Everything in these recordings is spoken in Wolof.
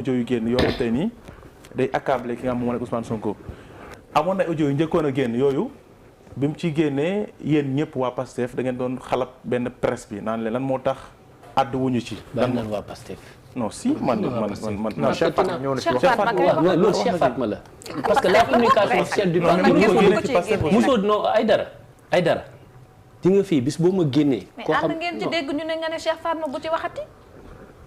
audio yu génn yoo xam te nii day accablé ki nga xam moom mooy Ousmane Sonko amoon na audio yu njëkkoon a génn yooyu bi mu ci génnee yéen ñëpp waa Pastef da ngeen doon xalab benn presse bi naan leen lan moo tax àddu wuñu ci. lan lan waa Pastef. non si man. non Cheikh Fatma ñëw na ci loolu Cheikh Fatma la. parce que la communication officielle du parti. mosoo non ay dara di nga fii bis boo ma génnee. koo xam mais ànd ngeen ci dégg ñu ne nga ne Cheikh Fatma bu ci waxati.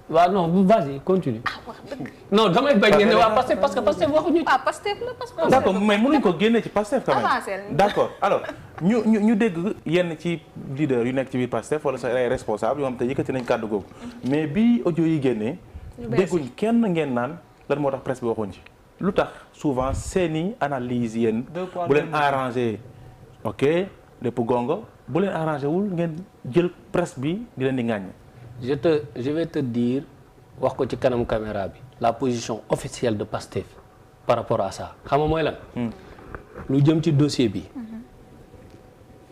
waaw non vas-y continue. wax dëgg. non damay bañ ngeen ne waa Pastef parce que Pastef waxuñu ci. Pastef la parce que. d'accord mais mënuñ ko génne ci Pastef quand même. d'accord alors ñu dégg yenn ci leader yu nekk ci biir Pastef wala sa ay responsable yoo xam te yëkkati nañ kàddu googu mais bi audio yi génnee. dégguñ kenn ngeen naan lan moo tax presse bi waxuñ ci. lu tax souvent seeni analyse yéen. bu leen arrangé ok lépp gongo bu leen arrangé wul ngeen jël presse bi di leen di ŋàññ. je vais te dire wax ko ci kanam caméra bi la position officielle de Pastef par rapport à ça xam nga mooy lan. lu jëm ci dossier bi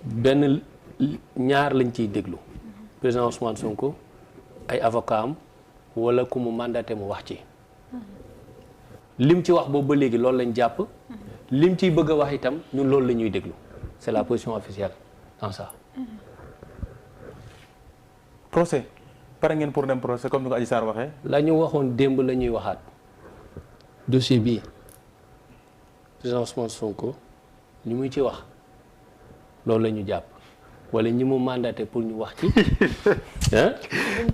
benn ñaar lañ ciy déglu président Ousmane Sonko ay avocat am wala ku mu mandaté mu wax ci lim ci wax boobu ba léegi loolu lañ jàpp lim ciy bëgg a wax itam ñun loolu la ñuy déglu c'est la position officielle dans ça. procès. pare ngeen pour dem procès comme ni ko Adji Sarr waxee. la ñu waxoon démb la ñuy waxaat dossier bii président Ousmane Sonko li muy ci wax loolu la ñu jàpp wala ñi mu mandaté pour ñu wax ci.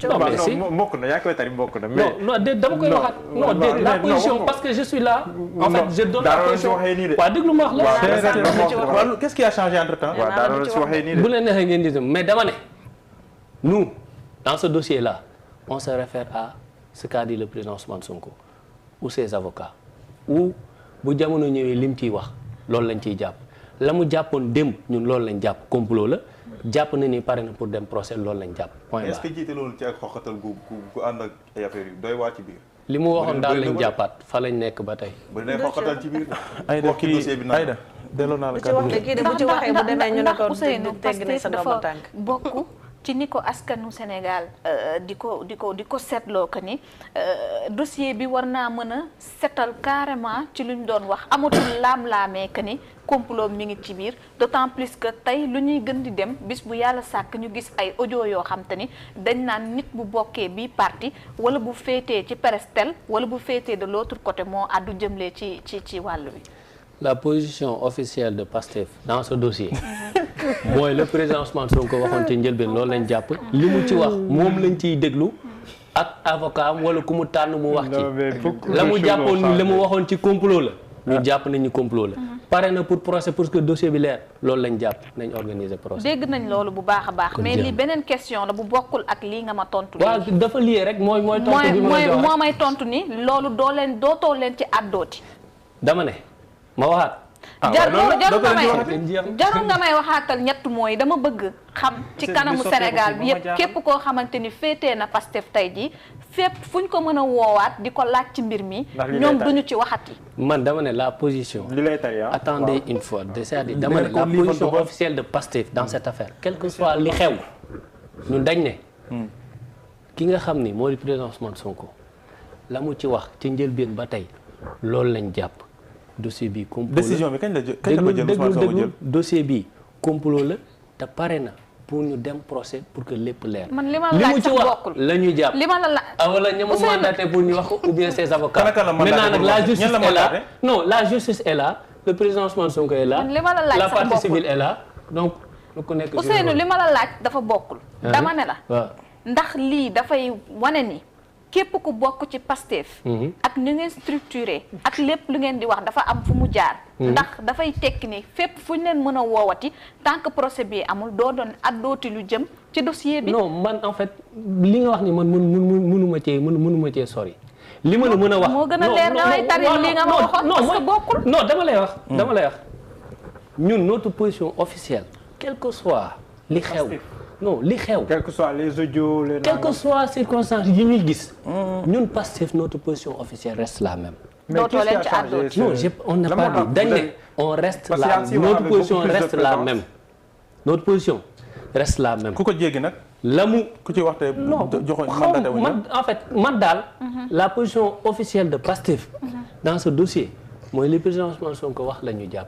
non mais si mbokk na yaa koy tari mbokk na. mais non dama koy waxaat. non déet la position parce que je suis là. en fait je donne la position waaw déglu ma wax la. qu'est-ce qui a changé entre temps. waaw daanaka si waxee nii de. bu leen neexee ngeen di mais dama ne nous. Dans ce dossier-là, on se réfère à ce qu'a dit le président Ousmane Sonko ou ses avocats ou bu jamono ñëwee lim ciy wax loolu lañ ciy jàpp la mu jàppoon démb ñun loolu lañ jàpp complot la jàpp na ni pare na pour dem procès loolu lañ jàpp. point est-ce que jiite loolu ci ak xoxatal gu ànd ak ay affaires yu doy waa ci biir. li mu waxoon daal lañ jàppaat fa lañ nekk ba tey. bu dee xoxatal ci biir. Aïda kii Aïda delloo naa la kàddu gi. bu ci waxee bu demee ñu ne ko tegg nañ sa ndomba dafa tànk bokk ci ni ko askanu Sénégal di ko seetloo que ni dossier bi war naa mën a setal carrément ci luñ doon wax amatul laam-laamee que ni complot mi ngi ci biir d'autant plus que tey lu ñuy gën di dem bis bu yàlla sàkk ñu gis ay audio yoo xam te ni dañ naan nit bu bokkee bii parti wala bu féetee ci Perestel wala bu féetee de l'autre côté moo àddu jëmlee ci wàll wi. La position officielle de Pastef dans ce dossier mooy le président Ousmane Sonko waxoon ci njëlbeen loolu lañ jàpp li mu ci wax moom lañ ciy déglu ak avocat am wala ku mu tànn mu wax ci la mu jàppoon ni la mu waxoon ci complot la ñu jàpp nañu complot la pare na pour procès pour que dossier bi leer loolu lañ jàpp nañ organiser procès. dégg nañ loolu bu baax a baax mais lii beneen question la bu bokkul ak lii nga ma tontu. waaw dafa lié rek mooy tontu bi moo may tontu ni loolu dootoo leen ci àddooti. dama ne ma waxaat. jarul nga may waxaatal ñett mooy dama bëgg xam ci kanamu Sénégal bi yëpp képp koo xamante ni féetee na Pastef tey jii fépp fu ñu ko mën a woowaat di ko laaj ci mbir mi ñoom duñu ci waxati. man dama ne la position. li lay tari attendez une fois c'est-à-dire dama ne la position officielle de Pastef dans cette affaire quel que soit li xew ñun dañ ne. ki nga xam ni moo di président Ousmane Sonko la mu ci wax ci njëlbéen ba tey loolu lañ jàpp. dossier bi complot la décision bi kañ la ko jël déglu dossier bi complot la te pare na pour ñu dem procès pour que lépp leer. man li ma la laaj sax bokkul la ñuy jàpp. li ma la laaj wala ña mu mandaté pour ñu wax ko ou bien ses avocats. maintenant nag la justice est là non la justice est là le président Ousmane Sonko est là. li ma la laaj la sax partie bokkul civile est là donc. ku nekk Ousseynou li ma la laaj dafa bokkul. dama ne la. waaw ndax lii dafay wane ni. képp ku bokk ci Pastef ak ni ngeen structuré ak lépp lu ngeen di wax dafa am fu mu jaar ndax dafay tekki ni fépp fu ñu leen mën a woowati tant que procès bi amul doo doon addooti lu jëm ci dossier bi. non man en fait li nga wax ni man mënuma cee sori. li ma la mën a wax moo gën a leer nga may tari li nga ma waxoon parce que bokkul. non dama lay wax ñun notre position officielle quel que soit li xew. non li xew. quel que soit les audios les. quel que soit circonstances yi ñuy gis. ñun Pastef notre position officielle reste la même. dootoo leen ci àddooti. non on n'a pas dit dañ ne on reste la notre position reste la même. notre position reste la même. ku ko jéggi nag. la mu ku ci waxte joxoñ mandaté wuñ man en fait man daal la position officielle de Pastef dans ce dossier mooy li président Ousmane Sonko wax la ñu jàpp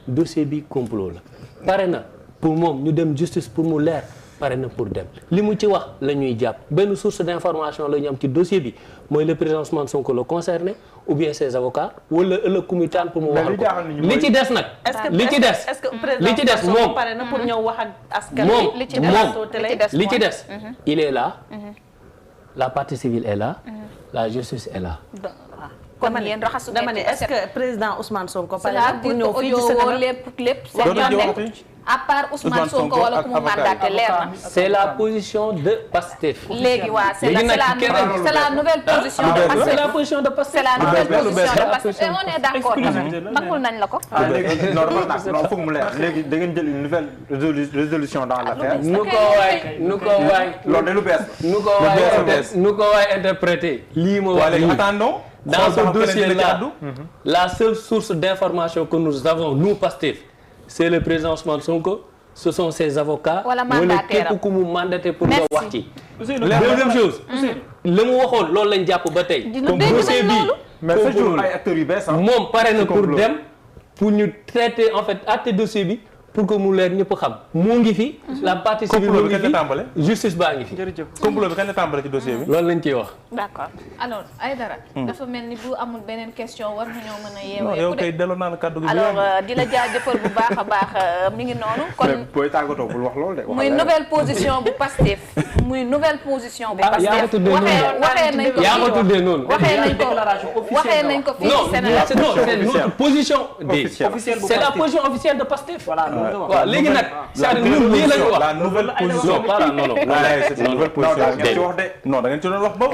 dossier bi complot la pare na pour moom ñu dem justice pour mu leer pare na pour dem li mu ci wax la ñuy jàpp benn source d'information la ñu am ci dossier bi mooy le président Ousmane Sonko le concerné ou bien ses avocats wala ëllëg ku muy tànn pour mu waxal ko li ci des nag li ci des moom pare na pour ñëw wax ak askan moom li ci des il est là la partie civile est là la justice est là kon yéen raxasu dama ne est-ce que président Ousmane Sonko pare na pour ñëw fii ci Sénégal lépp seen yoon nekk à part Ousmane Sonko wala ku mu mandaté leer na. c'est la position de Pastef. léegi waa c'est la nouvelle position de Pastef. c'est la position de Pastef. c'est la nouvelle position de Pastef on est d'accord nangul nañ la ko. léegi normal non foog mu leer léegi da ngeen jël une nouvelle résolution dans l'affaire. nu ko waay loolu de lu bees. nu ko waay interpréter. lii ma wax nii attendons. dans ce dossier-là la seule source d'information que nous avons nous Pastef c'est le président Ousmane Sonko ce sont ses avocats wala képp ku mu mandaté pour nga wax ci deuxième chose la mu waxoon loolu lañ jàpp ba tey comme dossier bi mais sa jour ay acteurs yu bees moom pare na pour dem pour ñu traiter en fait àtte dossier bi pour que mu leer ñëpp xam mu ngi fi la partie civile mu ngi fi justice baa ngi fi complot bi kañ la tàmbale ci dossier bi loolu lañ ciy wax d'accord alors Aïdara dafa mel ni bu amul beneen question war nañoo mën a yeewee yow kay delloo naa la kàddu gi alors di la jaajëfal bu baax a baax mi ngi noonu kon booy tàggatoo bul wax loolu de muy nouvelle position bu Pastef muy nouvelle position bu Pastef waxee nañ ko yaa ko tuddee noonu waxee nañ ko fii ci Sénégal non c'est notre position c'est la position officielle de Pastef waaw léegi nag c'est-à-dire ñun lii lañu wax la nouvelle position non c'est une nouvelle position non da ngeen ci doon wax ba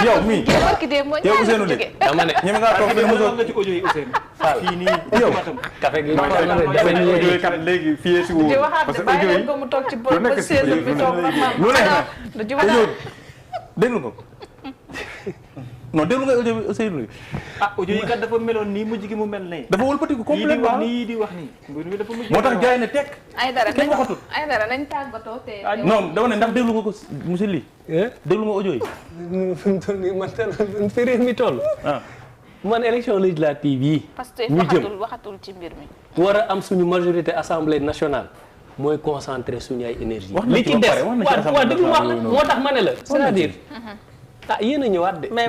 yow mii yow Ousseynou de dama ne ñeme nga toog fii mosoo nga ci audio yi Ousseynou fii nii yow café gi audio yi kat léegi fii si woo parce que audio yi ko mu toog ci chaise bi toog lu ne déglu ko non déglu nga audio bi Ousseynou audio yi kat dafa meloon nii mujj gi mu mel ne dafa wëlbatiku complètement nii di wax nii mbir mi dafa mujj moo tax jaay ne tekk Aïdara nañ tàggatoo te non dama ne ndax déglu nga ko monsieur Ly déglu nga audio yi man fi réew mi toll man élection législative yi Pastef ñu jëm waxatul ci mbir mi war a am suñu majorité assemblée nationale mooy concentrer suñu ay énergie li ci des waaw déglu wax la moo tax ma ne la c'est-à-dire yéen a ñëwaat de. mais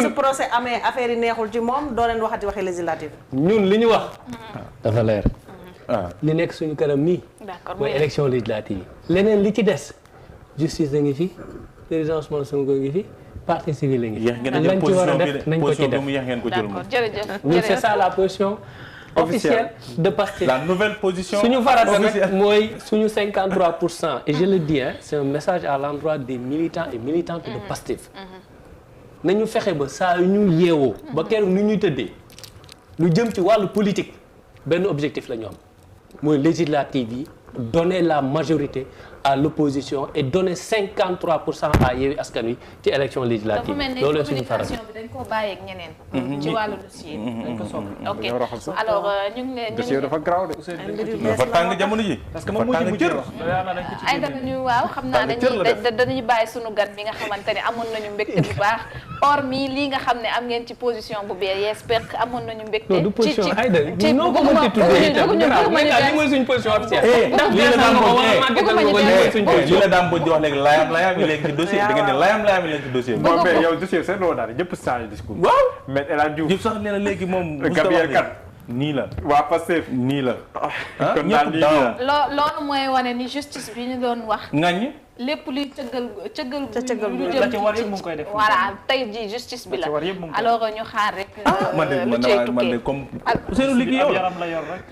su procès amee affaire yi neexul ci moom doo leen waxati waxi législative. ñun li ñu wax. dafa leer. li nekk suñu kanam nii. mooy élection législative yi. leneen li ci des justice a ngi fi président Ousmane Sonko ngi fi partie civile a ngi fi. lañ ci war a def nañ ko ci def. d'accord jërëjëf ñun c'est ça la position officielle de Pastef. La nouvelle position suñu farata nag mooy suñu 53% et je le dis c'est un message à l'endroit des militants et militantes de Pastef. nañu fexe ba saa yu ñu yeewoo. ba keroog ni ñuy tëddee. lu jëm ci wàllu politique benn objectif la ñu am mooy législative yi donner la majorité à l'opposition et donner 53% à Yewwi Askan Wi ci élection législative loolu suñu faral bi dañ koo bàyyi ak ñeneen ci wàllu dossier dañ ko soxla ok alors ñu ngi leen dossier dafa graw de dafa tàng jamono ji parce que moom mu jër ay dara ñu waaw xam naa dañuy bàyyi suñu gan bi nga xamante ne amoon nañu mbégte bu baax hormis lii nga xam ne am ngeen ci position bu beer j'espère que amoon nañu mbégte non du position ay da noo ko mënti tuddee itam li mooy suñu position officielle li la daam boj di wax léegi layam yi léegi ci dossier da ngeen ne layam yi léegi ci dossier bi. bon mais yow dossier c'est loolu daal ñëpp changé discours. waaw mais El Hadj Diouf Diouf sax nee na léegi moom. Gabriel Kane nii la. waa Pastef nii la. kon daal nii la loolu mooy wane ni justice bi ñu doon wax. ngañ. lépp luy cëggal lu jëm la ci war yëpp mu ngi koy def. voilà tey ji justice bi la alors ñu xaar rek. man de comme Ousseynou liggéey yow yaram la yor rek